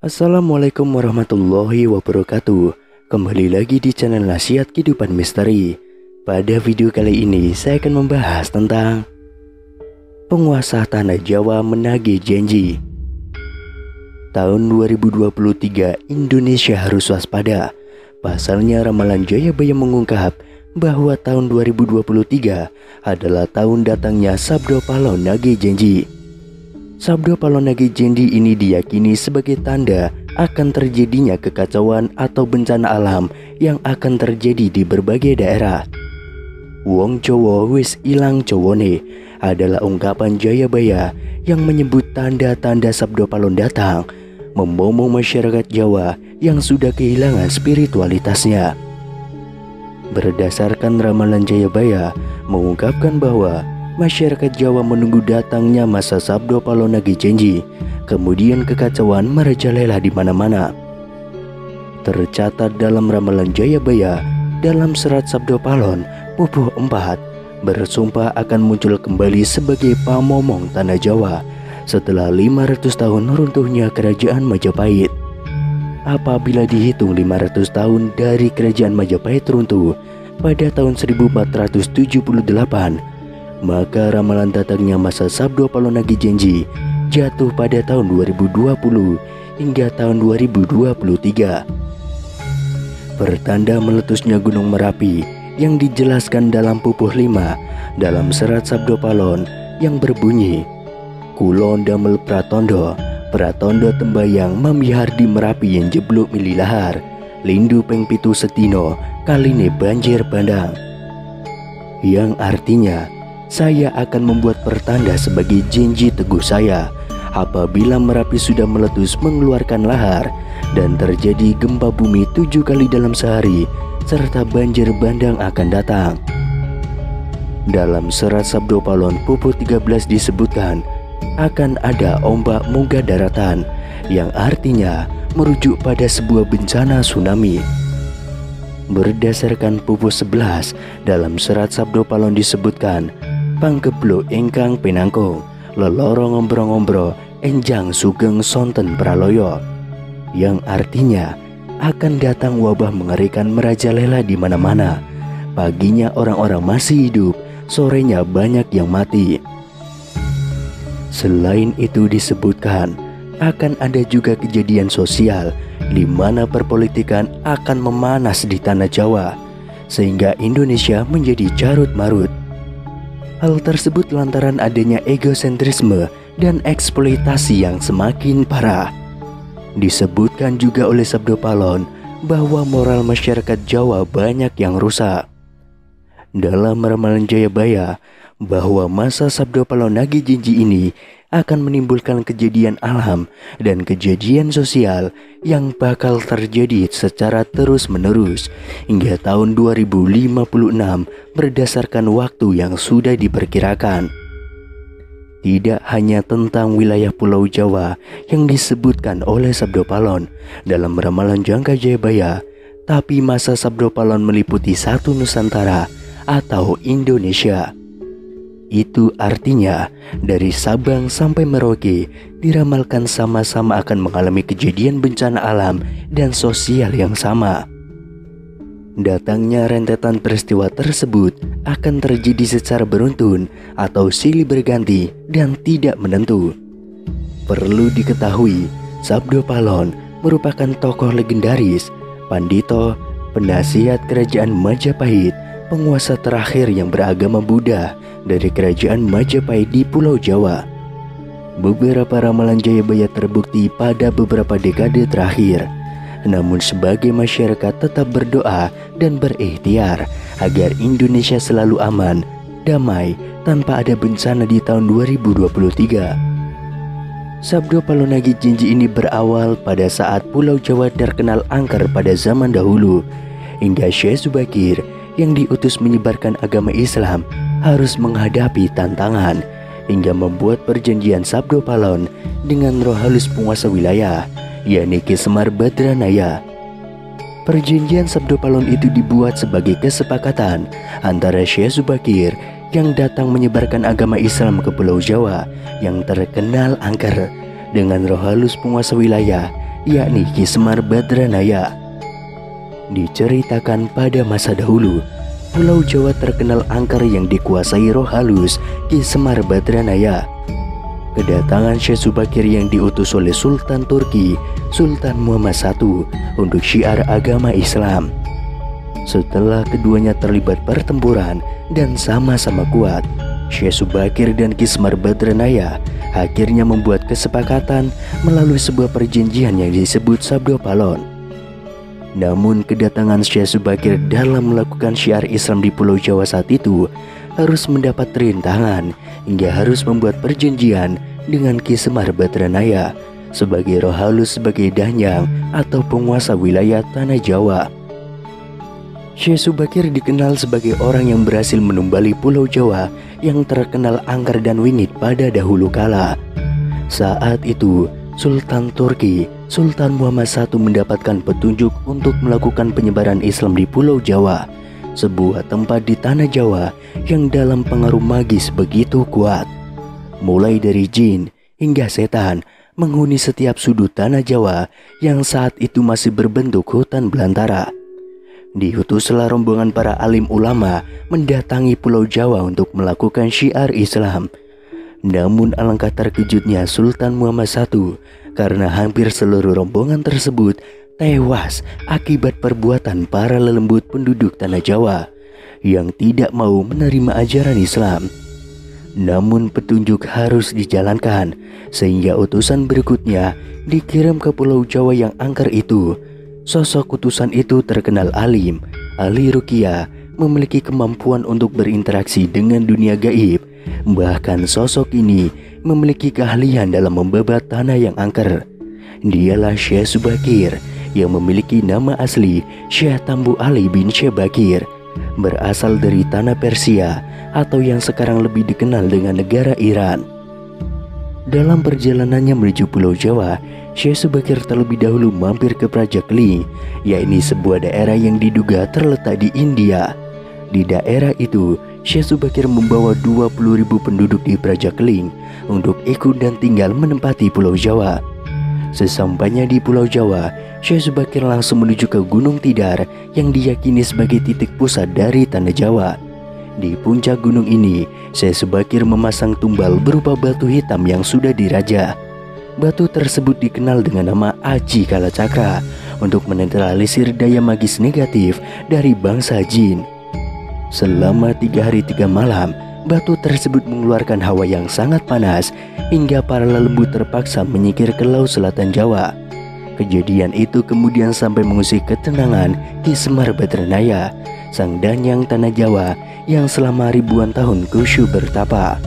Assalamualaikum warahmatullahi wabarakatuh. Kembali lagi di channel Nasihat Kehidupan Misteri. Pada video kali ini saya akan membahas tentang penguasa tanah Jawa menagih janji. Tahun 2023 Indonesia harus waspada. Pasalnya ramalan Jayabaya mengungkap bahwa tahun 2023 adalah tahun datangnya Sabdo Palon nagih janji. Sabdo Palon nagih janji ini diyakini sebagai tanda akan terjadinya kekacauan atau bencana alam yang akan terjadi di berbagai daerah. Wong Jowo wis ilang cowone adalah ungkapan Jayabaya yang menyebut tanda-tanda Sabdo Palon datang, memomong masyarakat Jawa yang sudah kehilangan spiritualitasnya. Berdasarkan ramalan Jayabaya mengungkapkan bahwa masyarakat Jawa menunggu datangnya masa Sabdo Palon nagih janji, kemudian kekacauan merajalela di mana-mana. Tercatat dalam ramalan Jayabaya dalam serat Sabdo Palon pupuh 4 bersumpah akan muncul kembali sebagai pamomong tanah Jawa setelah 500 tahun runtuhnya kerajaan Majapahit. Apabila dihitung 500 tahun dari kerajaan Majapahit runtuh pada tahun 1478, maka ramalan datangnya masa Sabdo Palon nagih janji jatuh pada tahun 2020 hingga tahun 2023. Pertanda meletusnya Gunung Merapi yang dijelaskan dalam pupuh 5 dalam serat Sabdo Palon yang berbunyi, Kulon damel pratondo, pratondo tembayang mamihar di Merapi yang jeblok mililahar, lindu peng pitu setino, kaline banjir bandang. Yang artinya, saya akan membuat pertanda sebagai janji teguh saya apabila Merapi sudah meletus mengeluarkan lahar dan terjadi gempa bumi 7 kali dalam sehari serta banjir bandang akan datang. Dalam serat Sabdo Palon pupuh 13 disebutkan akan ada ombak munggah daratan yang artinya merujuk pada sebuah bencana tsunami. Berdasarkan pupuh 11 dalam serat Sabdo Palon disebutkan panggeblo ingkang pinangkung leloro ngombro-ngombro enjang sugeng sonten praloyo, yang artinya akan datang wabah mengerikan merajalela di mana-mana. Paginya orang-orang masih hidup, sorenya banyak yang mati. Selain itu disebutkan akan ada juga kejadian sosial di mana perpolitikan akan memanas di tanah Jawa sehingga Indonesia menjadi carut marut. Hal tersebut lantaran adanya egosentrisme dan eksploitasi yang semakin parah. Disebutkan juga oleh Sabdo Palon bahwa moral masyarakat Jawa banyak yang rusak. Dalam ramalan Jayabaya bahwa masa Sabdo Palon nagih janji ini akan menimbulkan kejadian alam dan kejadian sosial yang bakal terjadi secara terus-menerus hingga tahun 2056 berdasarkan waktu yang sudah diperkirakan. Tidak hanya tentang wilayah Pulau Jawa yang disebutkan oleh Sabdo Palon dalam ramalan Jangka Jayabaya, tapi masa Sabdo Palon meliputi satu Nusantara atau Indonesia. Itu artinya dari Sabang sampai Merauke diramalkan sama-sama akan mengalami kejadian bencana alam dan sosial yang sama. Datangnya rentetan peristiwa tersebut akan terjadi secara beruntun atau silih berganti dan tidak menentu. Perlu diketahui, Sabdo Palon merupakan tokoh legendaris, pandito, penasihat kerajaan Majapahit, penguasa terakhir yang beragama Buddha dari kerajaan Majapahit di Pulau Jawa. Beberapa ramalan Jayabaya terbukti pada beberapa dekade terakhir. Namun sebagai masyarakat tetap berdoa dan berikhtiar agar Indonesia selalu aman, damai, tanpa ada bencana di tahun 2023. Sabdo Palon nagih janji ini berawal pada saat Pulau Jawa terkenal angker pada zaman dahulu, hingga Syekh Zubakir yang diutus menyebarkan agama Islam harus menghadapi tantangan hingga membuat perjanjian Sabdo Palon dengan roh halus penguasa wilayah, yakni Ki Semar Badranaya. Perjanjian Sabdo Palon itu dibuat sebagai kesepakatan antara Syekh Zubakir yang datang menyebarkan agama Islam ke Pulau Jawa yang terkenal angker dengan roh halus penguasa wilayah yakni Ki Semar Badranaya. Diceritakan pada masa dahulu, Pulau Jawa terkenal angker yang dikuasai roh halus Ki Semar Badranaya. Kedatangan Syekh Subakir yang diutus oleh Sultan Turki, Sultan Muhammad I, untuk syiar agama Islam. Setelah keduanya terlibat pertempuran dan sama-sama kuat, Syekh Subakir dan Ki Semar Badranaya akhirnya membuat kesepakatan melalui sebuah perjanjian yang disebut Sabdo Palon. Namun kedatangan Syekh Subakir dalam melakukan syiar Islam di Pulau Jawa saat itu harus mendapat rintangan hingga harus membuat perjanjian dengan Ki Semar Badranaya sebagai roh halus sebagai danyang atau penguasa wilayah tanah Jawa. Syekh Subakir dikenal sebagai orang yang berhasil menumbali Pulau Jawa yang terkenal angker dan wingit pada dahulu kala. Saat itu Sultan Turki, Sultan Muhammad I mendapatkan petunjuk untuk melakukan penyebaran Islam di Pulau Jawa, sebuah tempat di tanah Jawa yang dalam pengaruh magis begitu kuat. Mulai dari jin hingga setan menghuni setiap sudut tanah Jawa yang saat itu masih berbentuk hutan belantara. Diutuslah rombongan para alim ulama mendatangi Pulau Jawa untuk melakukan syiar Islam. Namun alangkah terkejutnya Sultan Muhammad I karena hampir seluruh rombongan tersebut tewas akibat perbuatan para lelembut penduduk tanah Jawa yang tidak mau menerima ajaran Islam. Namun petunjuk harus dijalankan, sehingga utusan berikutnya dikirim ke Pulau Jawa yang angker itu. Sosok utusan itu terkenal alim, ahli ruqyah, memiliki kemampuan untuk berinteraksi dengan dunia gaib. Bahkan sosok ini memiliki keahlian dalam membabat tanah yang angker. Dialah Syekh Subakir yang memiliki nama asli Syekh Tambu Ali bin Syekh Bakir, berasal dari tanah Persia atau yang sekarang lebih dikenal dengan negara Iran. Dalam perjalanannya menuju Pulau Jawa, Syekh Subakir terlebih dahulu mampir ke Prajakling, yakni sebuah daerah yang diduga terletak di India. Di daerah itu, Syekh Subakir membawa 20.000 penduduk di Prajakling untuk ikut dan tinggal menempati Pulau Jawa. Sesampainya di Pulau Jawa, Syekh Subakir langsung menuju ke Gunung Tidar yang diyakini sebagai titik pusat dari tanah Jawa. Di puncak gunung ini, Syekh Subakir memasang tumbal berupa batu hitam yang sudah dirajah. Batu tersebut dikenal dengan nama Aji Kalacakra untuk menetralisir daya magis negatif dari bangsa jin. Selama 3 hari 3 malam, batu tersebut mengeluarkan hawa yang sangat panas hingga para lelembut terpaksa menyingkir ke Laut Selatan Jawa. Kejadian itu kemudian sampai mengusik ketenangan Ki Semar Badranaya, sang danyang tanah Jawa yang selama ribuan tahun khusyuk bertapa.